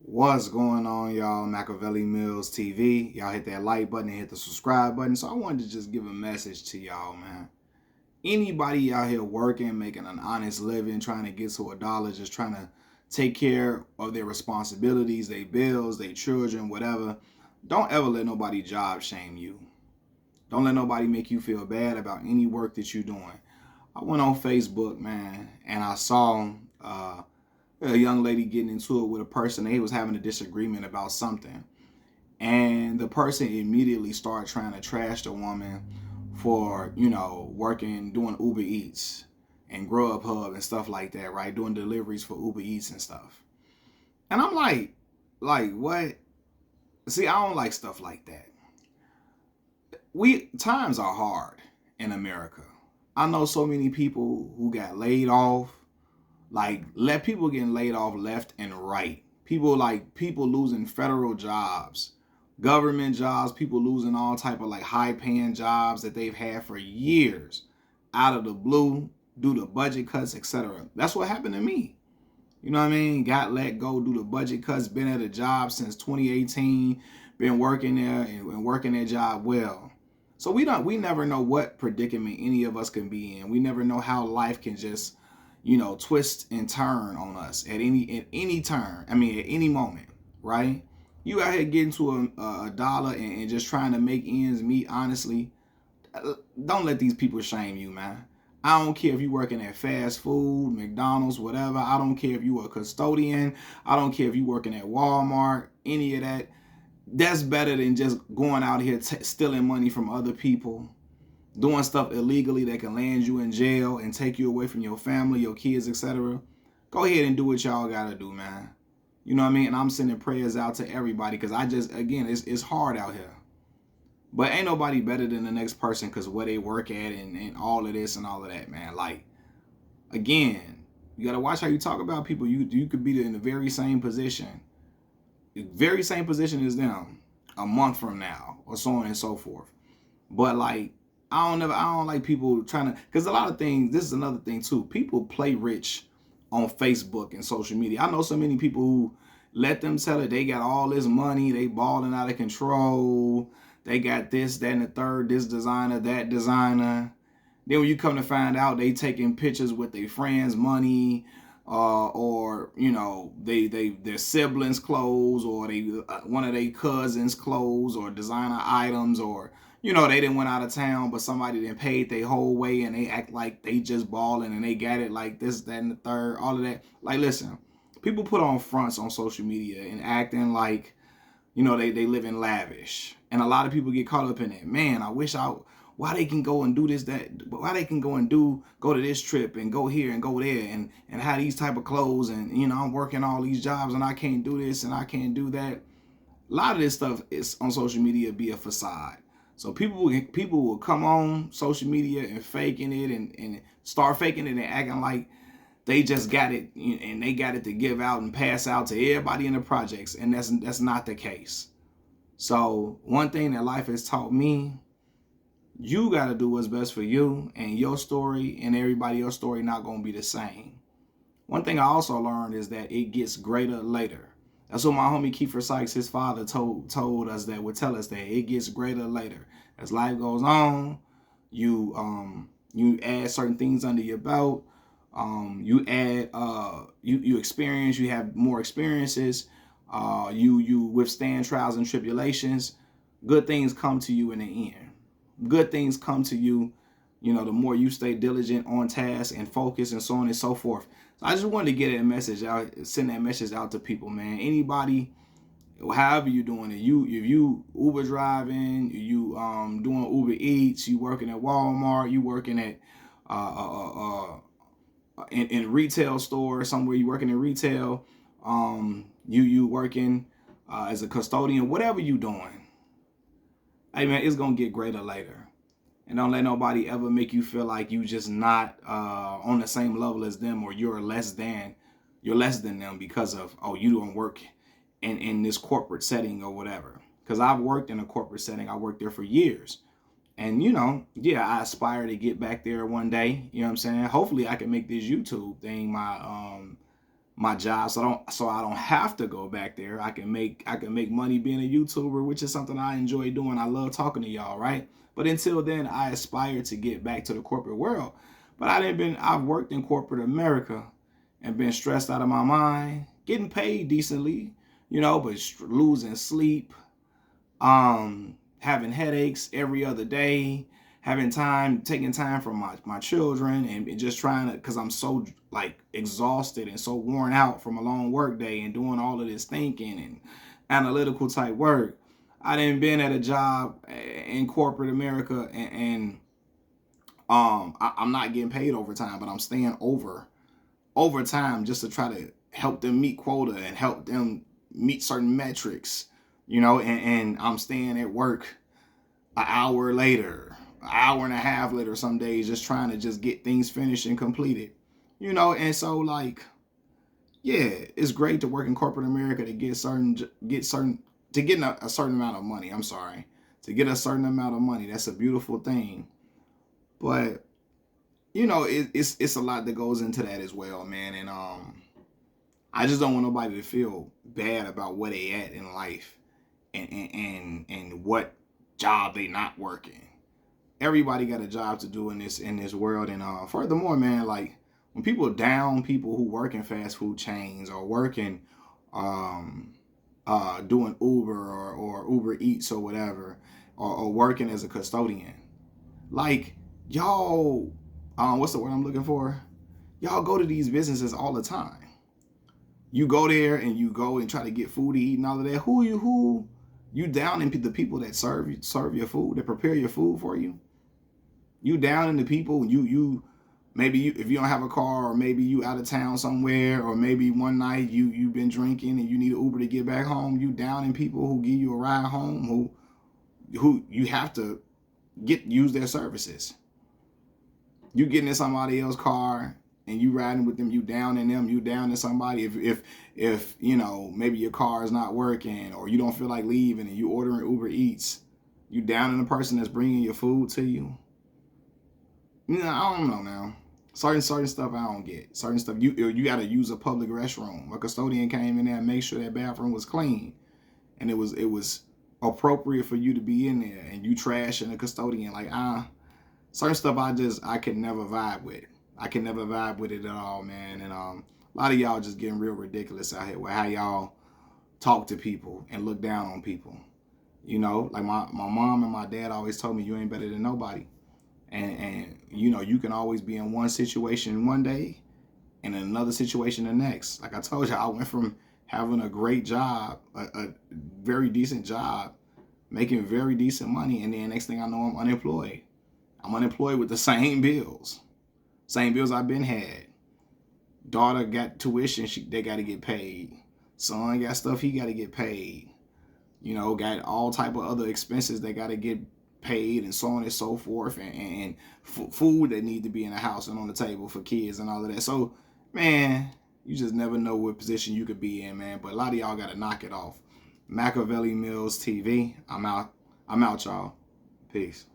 What's going on, y'all? Machiavelli Mills TV. Y'all hit that like button and hit the subscribe button. So I wanted to just give a message to y'all, man. Anybody out here working, making an honest living, trying to get to a dollar, just trying to take care of their responsibilities, their bills, their children, whatever, don't ever let nobody job shame you. Don't let nobody make you feel bad about any work that you're doing. I went on Facebook, man, and I saw a young lady getting into it with a person. They was having a disagreement about something, and the person immediately started trying to trash the woman for working, doing Uber Eats and Grubhub and stuff like that, right? Doing deliveries for Uber Eats and stuff. And I'm like what? See, I don't like stuff like that. We times are hard in America. I know so many people who got laid off. Like, let people getting laid off left and right. People losing federal jobs, government jobs, people losing all type of like high paying jobs that they've had for years out of the blue due to budget cuts, etc. That's what happened to me. You know what I mean? Got let go due to budget cuts, been at a job since 2018, been working there and working that job well. So we never know what predicament any of us can be in. We never know how life can just twist and turn on us at any turn. I mean, at any moment, right? You out here getting to a dollar and just trying to make ends meet. Honestly, don't let these people shame you, man. I don't care if you're working at fast food, McDonald's, whatever. I don't care if you're a custodian. I don't care if you're working at Walmart, any of that. That's better than just going out here stealing money from other people, doing stuff illegally that can land you in jail and take you away from your family, your kids, etc. Go ahead and do what y'all gotta do, man. You know what I mean? And I'm sending prayers out to everybody because again, it's hard out here. But ain't nobody better than the next person because where they work at and all of this and all of that, man. Like, again, you gotta watch how you talk about people. You could be in the very same position as them a month from now, or so on and so forth. But like, I don't like people trying to, because a lot of things, this is another thing too. People play rich on Facebook and social media. I know so many people who let them tell it they got all this money, they balling out of control, they got this, that, and the third, this designer, that designer. Then when you come to find out, they taking pictures with their friends' money, or their siblings' clothes, or they one of their cousins' clothes, or designer items, or they didn't went out of town, but somebody didn't paid their whole way, and they act like they just balling and they got it like this, that, and the third, all of that. Like, listen, people put on fronts on social media and acting like they live in lavish, and a lot of people get caught up in it. Man, I wish why they can go and do this, that, why they can go and go to this trip and go here and go there and have these type of clothes, and I'm working all these jobs and I can't do this and I can't do that. A lot of this stuff is on social media be a facade. So people will come on social media and faking it and start faking it and acting like they just got it and they got it to give out and pass out to everybody in the projects, and that's not the case. So one thing that life has taught me, you got to do what's best for you, and your story and everybody else's story not going to be the same. One thing I also learned is that it gets greater later. That's what my homie Kiefer Sykes, his father, told us, that would tell us that it gets greater later. As life goes on, you add certain things under your belt. You add you experience. You have more experiences. You withstand trials and tribulations. Good things come to you in the end. Good things come to you, the more you stay diligent, on task, and focused, and so on and so forth. So I just wanted to get that message out, send that message out to people, man. Anybody, however you doing it, if you Uber driving, you doing Uber Eats, you working at Walmart, you working at in retail store somewhere, you working in retail, you working as a custodian, whatever you doing. Hey man, it's gonna get greater later. And don't let nobody ever make you feel like you just not on the same level as them, or you're less than them because of, oh, you don't work in this corporate setting or whatever. Because I've worked in a corporate setting. I worked there for years. And yeah, I aspire to get back there one day. You know what I'm saying? Hopefully I can make this YouTube thing my job, so I don't have to go back there. I can make money being a YouTuber, which is something I enjoy doing. I love talking to y'all, right? But until then, I aspire to get back to the corporate world. But I've worked in corporate America and been stressed out of my mind, getting paid decently, but losing sleep, having headaches every other day, taking time from my children, and just trying to, because I'm so like exhausted and so worn out from a long work day and doing all of this thinking and analytical type work. I didn't been at a job in corporate America, and I'm not getting paid overtime, but I'm staying overtime just to try to help them meet quota and help them meet certain metrics, and I'm staying at work an hour later, an hour and a half later some days, just trying to just get things finished and completed, and so like, yeah, it's great to work in corporate America to get a certain amount of money. I'm sorry, to get a certain amount of money. That's a beautiful thing, but it's a lot that goes into that as well, man. And I just don't want nobody to feel bad about where they at in life, and what job they not working. Everybody got a job to do in this world, and furthermore, man, like when people down people who work in fast food chains or working, doing Uber or Uber Eats or whatever, or working as a custodian, like y'all, what's the word I'm looking for? Y'all go to these businesses all the time. You go there and you go and try to get food to eat and all of that. Who you down in the people that serve your food, that prepare your food for you? You down in the people, maybe if you don't have a car, or maybe you out of town somewhere, or maybe one night you've been drinking and you need an Uber to get back home. You down in people who give you a ride home, who you have to use their services. You getting in somebody else's car and you riding with them, you down in them, you down in somebody. If maybe your car is not working or you don't feel like leaving and you ordering Uber Eats, you down in the person that's bringing your food to you. I don't know now. Certain stuff I don't get. Certain stuff you got to use a public restroom. A custodian came in there and make sure that bathroom was clean, and it was appropriate for you to be in there, and you trashing a custodian like certain stuff I can never vibe with. I can never vibe with it at all, man. And a lot of y'all just getting real ridiculous out here with how y'all talk to people and look down on people. Like my mom and my dad always told me, you ain't better than nobody. And you can always be in one situation one day and in another situation the next. Like I told you, I went from having a great job, a very decent job, making very decent money, and then next thing I know, I'm unemployed. I'm unemployed with the same bills I've been had. Daughter got tuition, they got to get paid. Son got stuff he got to get paid. Got all type of other expenses that got to get paid, and so on and so forth, and food that need to be in the house and on the table for kids and all of that. So, man, you just never know what position you could be in, man. But a lot of y'all got to knock it off. Machiavelli Mills TV. I'm out, y'all. Peace.